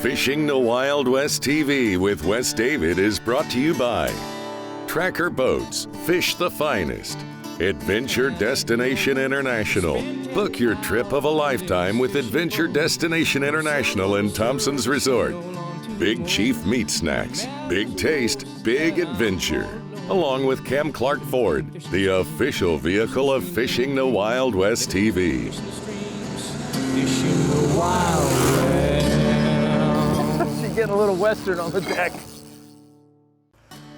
Fishing the Wild West TV with Wes David is brought to you by Tracker Boats, fish the finest. Adventure Destination International. Book your trip of a lifetime with Adventure Destination International in Thompson's Resort. Big Chief Meat Snacks. Big taste, big adventure. Along with Cam Clark Ford, the official vehicle of Fishing the Wild West TV. Fishing the Wild West. She's getting a little western on the deck.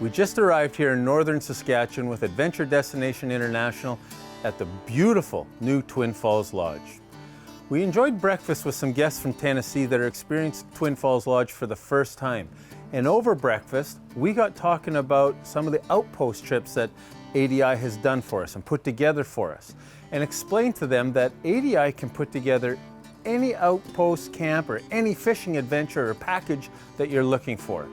We just arrived here in northern Saskatchewan with Adventure Destination International at the beautiful new Twin Falls Lodge. We enjoyed breakfast with some guests from Tennessee that are experiencing Twin Falls Lodge for the first time. And over breakfast, we got talking about some of the Outpost trips that ADI has done for us and put together for us, and explained to them that ADI can put together any outpost camp or any fishing adventure or package that you're looking for.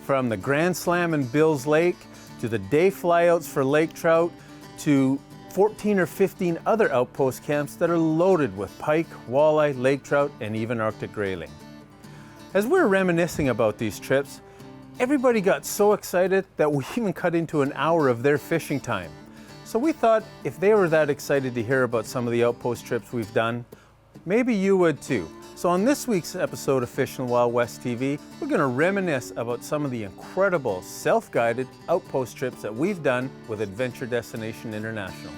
From the Grand Slam in Bills Lake, to the day flyouts for lake trout, to 14 or 15 other outpost camps that are loaded with pike, walleye, lake trout, and even Arctic grayling. As we were reminiscing about these trips, everybody got so excited that we even cut into an hour of their fishing time. So we thought if they were that excited to hear about some of the outpost trips we've done, maybe you would too. So on this week's episode of Fishing the Wild West TV, we're going to reminisce about some of the incredible self-guided outpost trips that we've done with Adventure Destination International.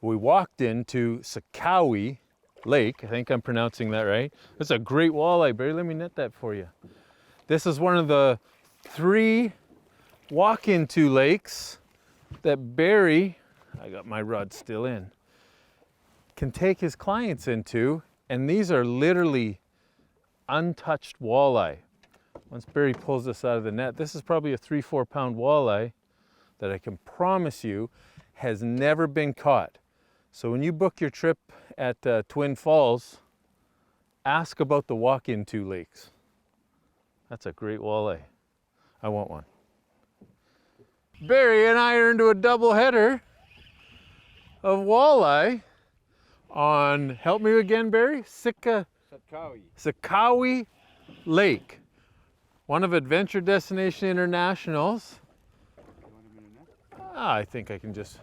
We walked into S06E04 Lake. I think I'm pronouncing that right. That's a great walleye, Barry. Let me net that for you. This is one of the 3 walk-into lakes that Barry, I got my rod still in, can take his clients into, and these are literally untouched walleye. Once Barry pulls this out of the net, this is probably a 3-4 pound walleye that I can promise you has never been caught. So when you book your trip at Twin Falls, ask about the walk-into lakes. That's a great walleye. I want one. Barry and I are into a double header of walleye on, help me again, Barry? S06E04 Lake, one of Adventure Destination International's. I think I can just...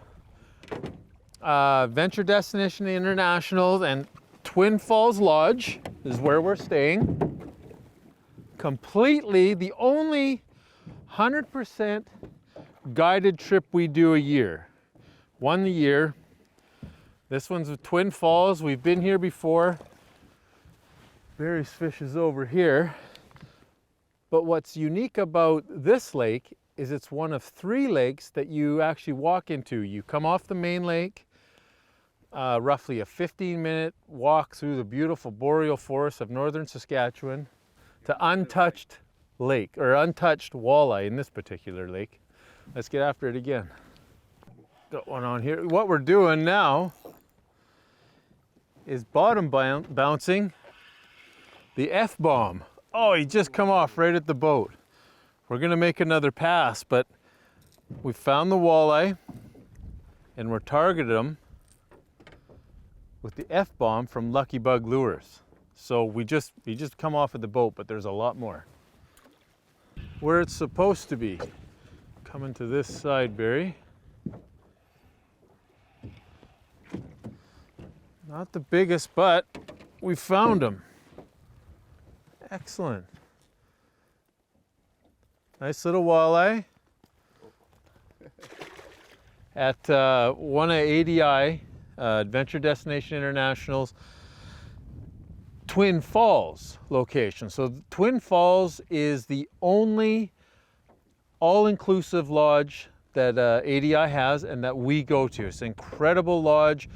Adventure Destination International and Twin Falls Lodge is where we're staying. Completely the only 100% guided trip we do a year. One a year. This one's with Twin Falls. We've been here before. Barry's fish is over here. But what's unique about this lake is it's one of 3 lakes that you actually walk into. You come off the main lake, roughly a 15-minute walk through the beautiful boreal forest of northern Saskatchewan to untouched lake, or untouched walleye in this particular lake. Let's get after it again. Got one on here. What we're doing now is bottom bouncing the F-bomb. Oh, he just come off right at the boat. We're gonna make another pass, but we found the walleye and we're targeting them with the F-bomb from Lucky Bug Lures. So we just come off of the boat, but there's a lot more. Where it's supposed to be. Coming to this side, Barry. Not the biggest, but we found them. Excellent. Nice little walleye at one of ADI, Adventure Destination International's Twin Falls location. So Twin Falls is the only all-inclusive lodge that ADI has and that we go to. It's an incredible lodge,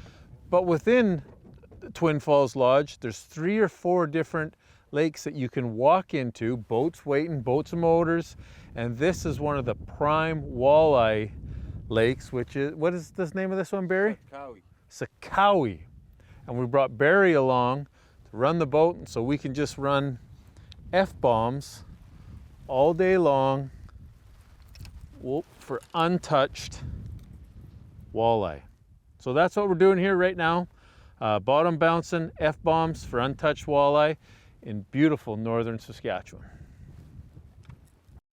but within Twin Falls Lodge, there's 3 or 4 different lakes that you can walk into, boats waiting, boats and motors, and this is one of the prime walleye lakes, which is, what is the name of this one, Barry? S06E04. S06E04. And we brought Barry along to run the boat, so we can just run F-bombs all day long for untouched walleye. So that's what we're doing here right now. Bottom bouncing F-bombs for untouched walleye in beautiful northern Saskatchewan.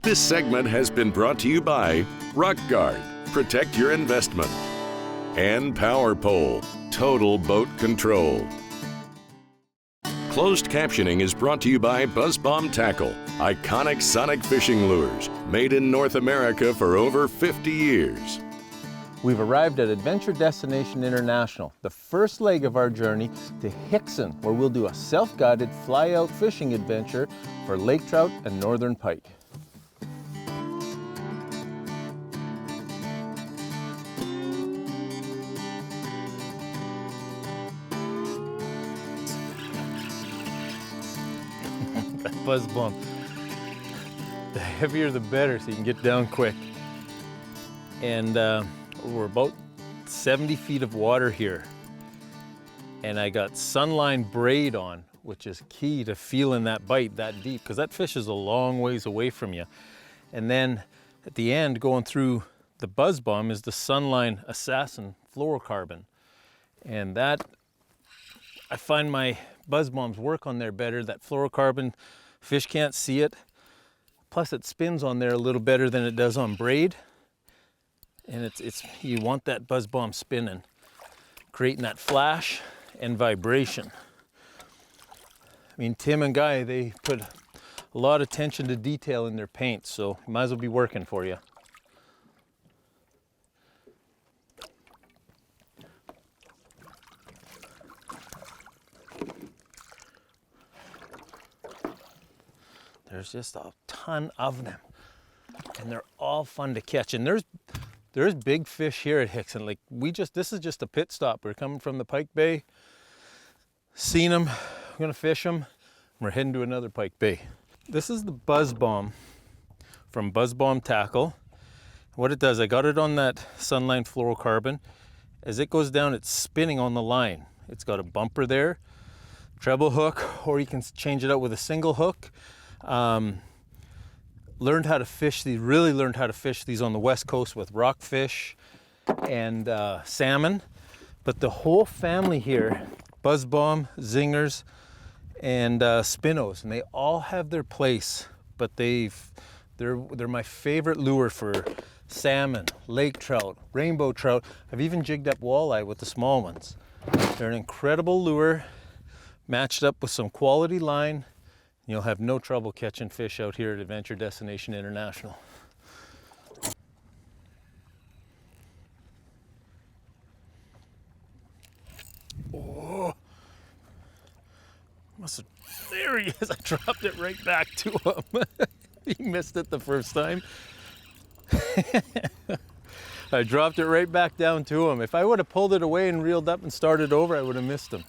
This segment has been brought to you by Rock Guard, protect your investment, and Power Pole, total boat control. Closed captioning is brought to you by Buzz Bomb Tackle, iconic sonic fishing lures, made in North America for over 50 years. We've arrived at Adventure Destination International, the first leg of our journey to Hickson, where we'll do a self-guided fly-out fishing adventure for lake trout and northern pike. That buzz bomb. The heavier the better, so you can get down quick. And we're about 70 feet of water here. And I got sunline braid on, which is key to feeling that bite that deep, because that fish is a long ways away from you. And then at the end, going through the buzz bomb, is the Sunline Assassin fluorocarbon. And that, I find my buzz bombs work on there better. That fluorocarbon, fish can't see it. Plus it spins on there a little better than it does on braid. And you want that buzz bomb spinning, creating that flash and vibration. I mean, Tim and Guy, they put a lot of attention to detail in their paints, so it might as well be working for you. There's just a ton of them, and they're all fun to catch. And there's big fish here at Hickson. Like this is just a pit stop. We're coming from the Pike Bay, seen them, we're gonna fish them, we're heading to another Pike Bay. This is the buzz bomb from Buzz Bomb Tackle. What it does, I got it on that Sunline fluorocarbon. As it goes down, it's spinning on the line. It's got a bumper there, treble hook, or you can change it out with a single hook. Learned how to fish these, really learned how to fish these on the West Coast with rockfish and salmon. But the whole family here, buzz bomb, zingers, and spinnos, and they all have their place. But they're my favorite lure for salmon, lake trout, rainbow trout. I've even jigged up walleye with the small ones. They're an incredible lure, matched up with some quality line. You'll have no trouble catching fish out here at Adventure Destination International. Oh, there he is. I dropped it right back to him. He missed it the first time. I dropped it right back down to him. If I would have pulled it away and reeled up and started over, I would have missed him.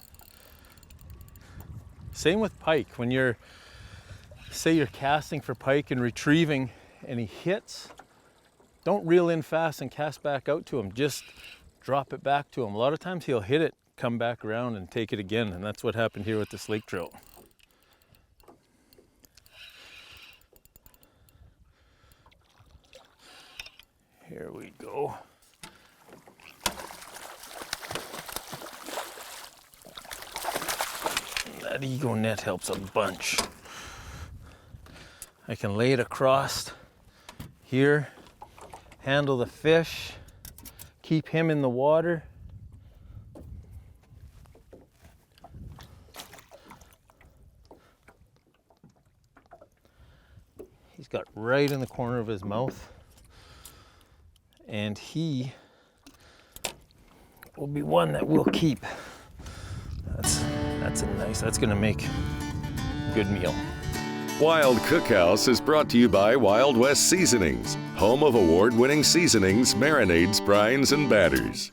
Same with pike. When say you're casting for pike and retrieving and he hits, don't reel in fast and cast back out to him. Just drop it back to him. A lot of times he'll hit it, come back around and take it again, and that's what happened here with this lake trout. Here we go. That Ego net helps a bunch. I can lay it across here, handle the fish, keep him in the water. He's got right in the corner of his mouth, and he will be one that we'll keep. That's gonna make a good meal. Wild Cookhouse is brought to you by Wild West Seasonings, home of award-winning seasonings, marinades, brines, and batters.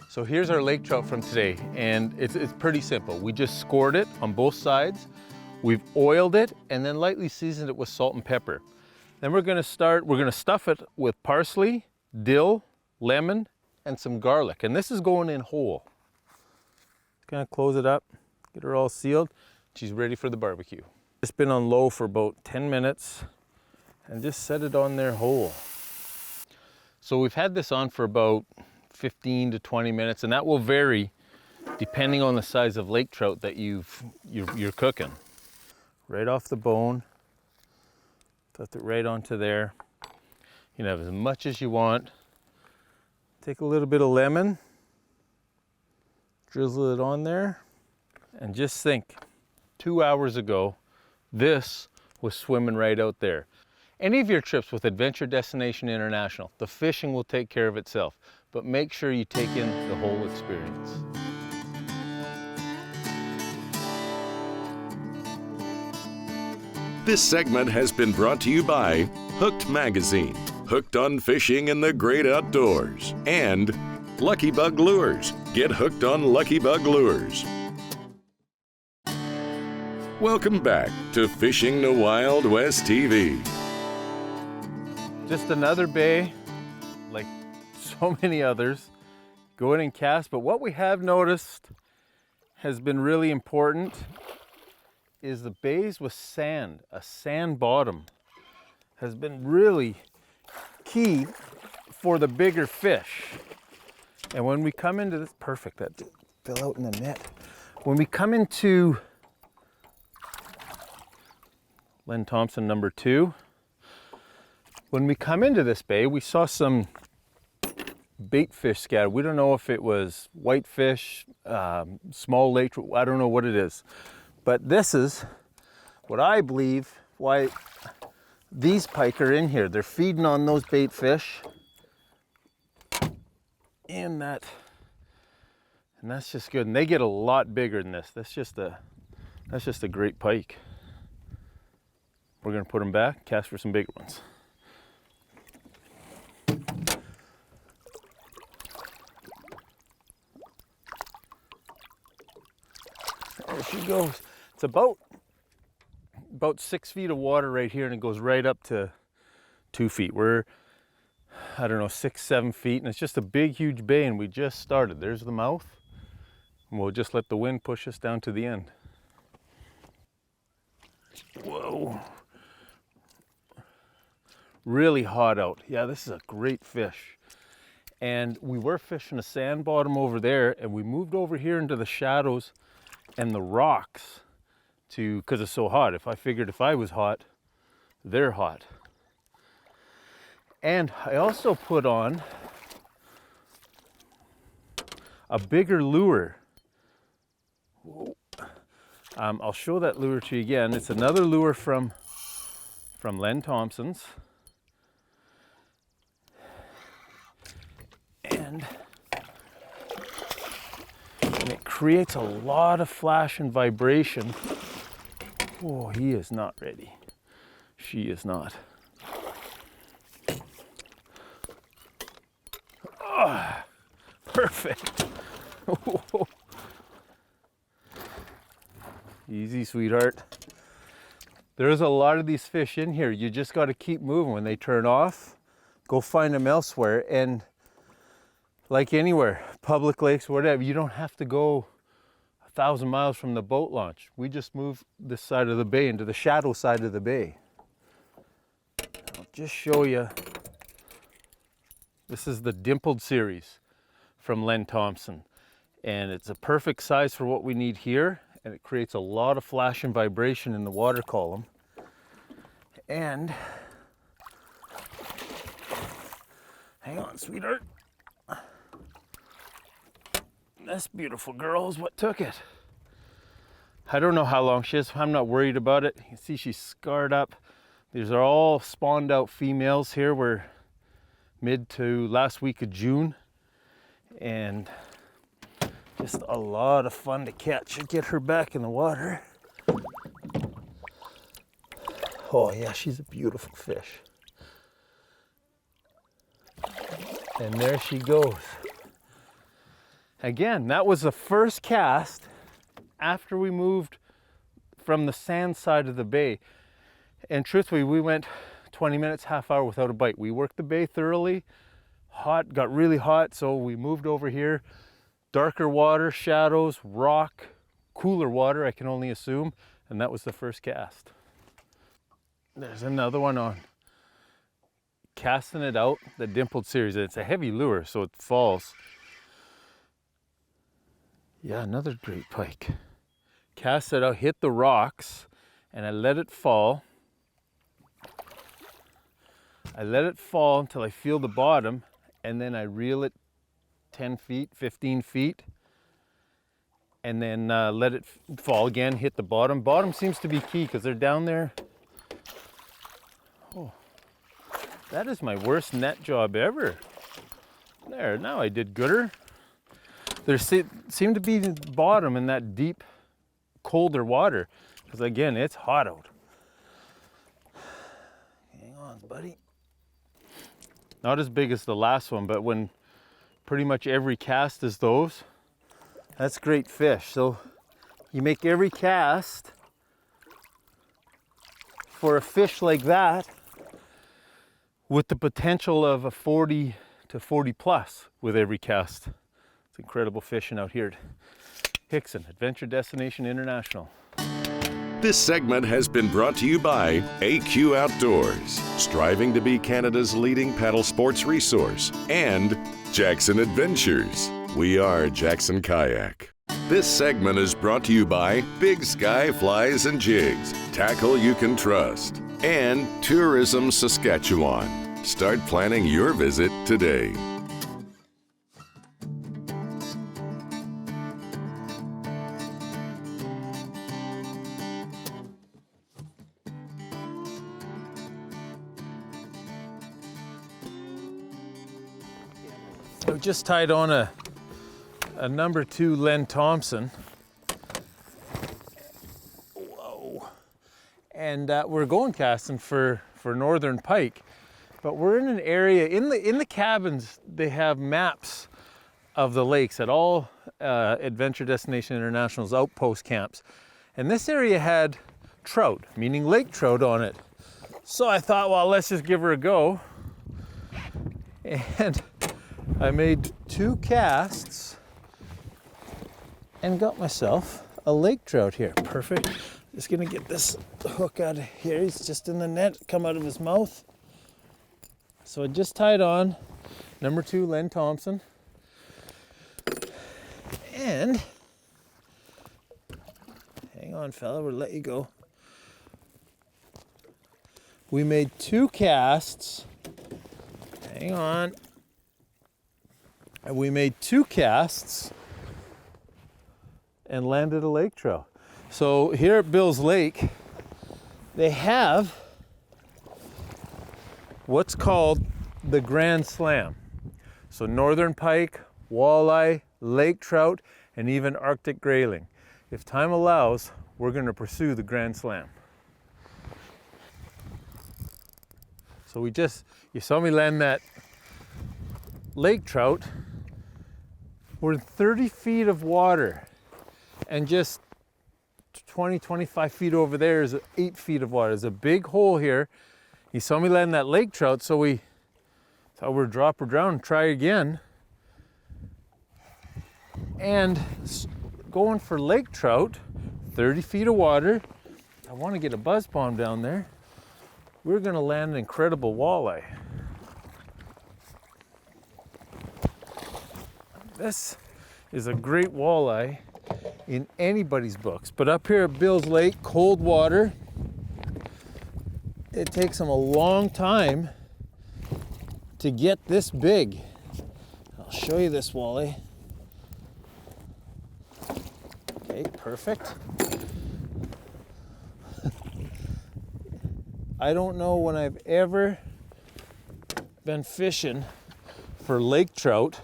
So here's our lake trout from today, and it's pretty simple. We just scored it on both sides. We've oiled it and then lightly seasoned it with salt and pepper. Then we're gonna stuff it with parsley, dill, lemon, and some garlic. And this is going in whole. Gonna close it up, Get her all sealed. She's ready for the barbecue. It's been on low for about 10 minutes and just set it on there whole. So we've had this on for about 15 to 20 minutes, and that will vary depending on the size of lake trout that you're cooking. Right off the bone, tuck it right onto there. You can have as much as you want. Take a little bit of lemon, drizzle it on there, and just think, 2 hours ago, this was swimming right out there. Any of your trips with Adventure Destination International, the fishing will take care of itself, but make sure you take in the whole experience. This segment has been brought to you by Hooked Magazine, hooked on fishing in the great outdoors, and Lucky Bug Lures. Get hooked on Lucky Bug Lures. Welcome back to Fishing the Wild West TV. Just another bay, like so many others. Go in and cast, but what we have noticed has been really important is the bays with sand. A sand bottom has been really key for the bigger fish. And when we come into this, perfect, that fell out in the net. When we come into Len Thompson number 2, when we come into this bay, we saw some bait fish scattered. We don't know if it was whitefish, small lake, I don't know what it is. But this is what I believe why these pike are in here. They're feeding on those bait fish in that, and that's just good. And they get a lot bigger than this. That's just a great pike. We're gonna put them back, cast for some bigger ones. There she goes. It's about 6 feet of water right here, and it goes right up to 2 feet. We're, I don't know, 6, 7 feet, and it's just a big, huge bay, and we just started. There's the mouth, and we'll just let the wind push us down to the end. Whoa. Really hot out. Yeah, this is a great fish. And we were fishing a sand bottom over there, and we moved over here into the shadows and the rocks because it's so hot. I figured if I was hot, they're hot. And I also put on a bigger lure. I'll show that lure to you again. It's another lure from Len Thompson's. And it creates a lot of flash and vibration. Oh, he is not ready. She is not. Oh, perfect. Easy, sweetheart. There's a lot of these fish in here. You just got to keep moving. When they turn off, go find them elsewhere. And like anywhere, public lakes, whatever, you don't have to go 1,000 miles from the boat launch. We just moved this side of the bay into the shadow side of the bay. I'll just show you. This is the dimpled series from Len Thompson. And it's a perfect size for what we need here. And it creates a lot of flash and vibration in the water column. And, hang on, sweetheart. This beautiful girl is what took it. I don't know how long she is. I'm not worried about it. You can see she's scarred up. These are all spawned out females here. We're mid to last week of June. And just a lot of fun to catch. Get her back in the water. Oh yeah, she's a beautiful fish. And there she goes. Again, that was the first cast after we moved from the sand side of the bay. And truthfully, we went 20 minutes, half hour without a bite. We worked the bay thoroughly. Hot, got really hot, so we moved over here. Darker water, shadows, rock, cooler water, I can only assume, and that was the first cast. There's another one on. Casting it out, the dimpled series. It's a heavy lure, so it falls. Yeah, another great pike. Cast it out, hit the rocks, and I let it fall. I let it fall until I feel the bottom, and then I reel it 10 feet, 15 feet, and then let it fall again, hit the bottom. Bottom seems to be key because they're down there. Oh, that is my worst net job ever. There, now I did gooder. There seemed to be the bottom in that deep, colder water, because again, it's hot out. Hang on, buddy. Not as big as the last one, but when pretty much every cast is those, that's great fish. So you make every cast for a fish like that with the potential of a 40 to 40 plus with every cast. It's incredible fishing out here at Hickson, Adventure Destination International. This segment has been brought to you by AQ Outdoors, striving to be Canada's leading paddle sports resource, and Jackson Adventures. We are Jackson Kayak. This segment is brought to you by Big Sky Flies and Jigs, tackle you can trust, and Tourism Saskatchewan. Start planning your visit today. I just tied on a number 2 Len Thompson. Whoa. And we're going casting for northern pike, but we're in an area, in the cabins, they have maps of the lakes at all Adventure Destination International's Outpost camps. And this area had trout, meaning lake trout on it. So I thought, well, let's just give her a go. And I made 2 casts and got myself a lake trout here. Perfect. Just gonna get this hook out of here. He's just in the net, come out of his mouth. So I just tied on number 2 Len Thompson. And hang on, fella, we'll let you go. We made 2 casts. Hang on. And we made 2 casts and landed a lake trout. So here at Bill's Lake, they have what's called the Grand Slam. So northern pike, walleye, lake trout, and even Arctic grayling. If time allows, we're going to pursue the Grand Slam. So you saw me land that lake trout. We're in 30 feet of water, and just 20, 25 feet over there is 8 feet of water. There's a big hole here. You saw me land that lake trout, so we thought we'd drop her down and try again. And going for lake trout, 30 feet of water. I want to get a buzz bomb down there. We're going to land an incredible walleye. This is a great walleye in anybody's books, but up here at Bill's Lake, cold water, it takes them a long time to get this big. I'll show you this walleye. Okay, perfect. I don't know when I've ever been fishing for lake trout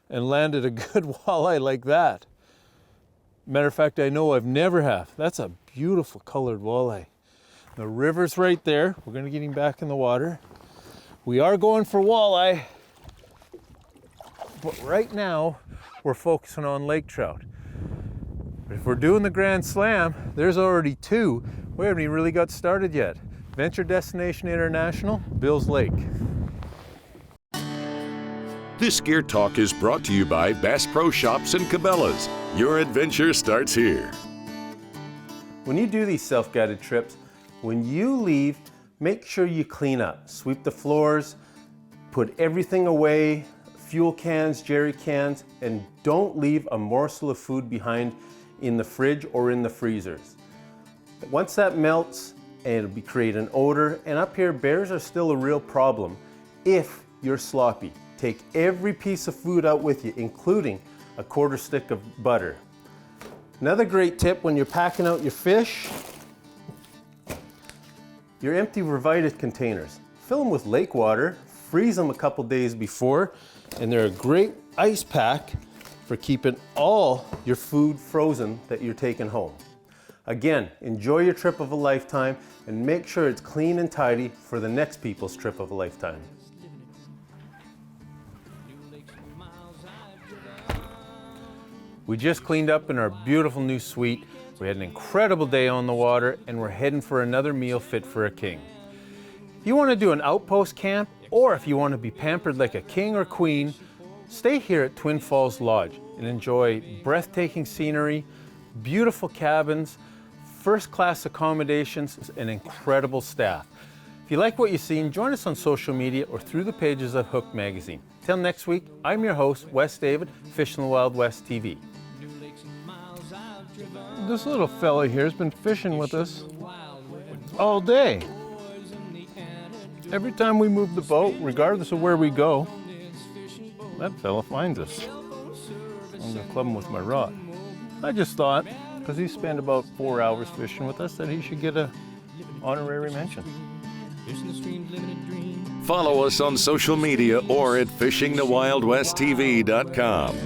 and landed a good walleye like that. Matter of fact, I know I've never have. That's a beautiful colored walleye. The river's right there. We're gonna get him back in the water. We are going for walleye, but right now we're focusing on lake trout. But if we're doing the Grand Slam, there's already 2. We haven't even really got started yet. Adventure Destination International, Bill's Lake. This Gear Talk is brought to you by Bass Pro Shops and Cabela's, Your adventure starts here. When you do these self-guided trips, when you leave, make sure you clean up. Sweep the floors, put everything away, fuel cans, jerry cans, and don't leave a morsel of food behind in the fridge or in the freezers. Once that melts, it'll create an odor, and up here, bears are still a real problem if you're sloppy. Take every piece of food out with you, including a quarter stick of butter. Another great tip when you're packing out your fish, your empty Revited containers. Fill them with lake water, freeze them a couple days before, and they're a great ice pack for keeping all your food frozen that you're taking home. Again, enjoy your trip of a lifetime and make sure it's clean and tidy for the next people's trip of a lifetime. We just cleaned up in our beautiful new suite. We had an incredible day on the water, and we're heading for another meal fit for a king. If you want to do an outpost camp, or if you want to be pampered like a king or queen, stay here at Twin Falls Lodge and enjoy breathtaking scenery, beautiful cabins, first-class accommodations, and incredible staff. If you like what you've seen, join us on social media or through the pages of Hooked Magazine. Till next week, I'm your host, Wes David, Fishing the Wild West TV. This little fella here has been fishing with us all day. Every time we move the boat, regardless of where we go, that fella finds us. I'm gonna club him with my rod. I just thought, because he spent about 4 hours fishing with us, that he should get an honorary mention. Follow us on social media or at fishingthewildwesttv.com.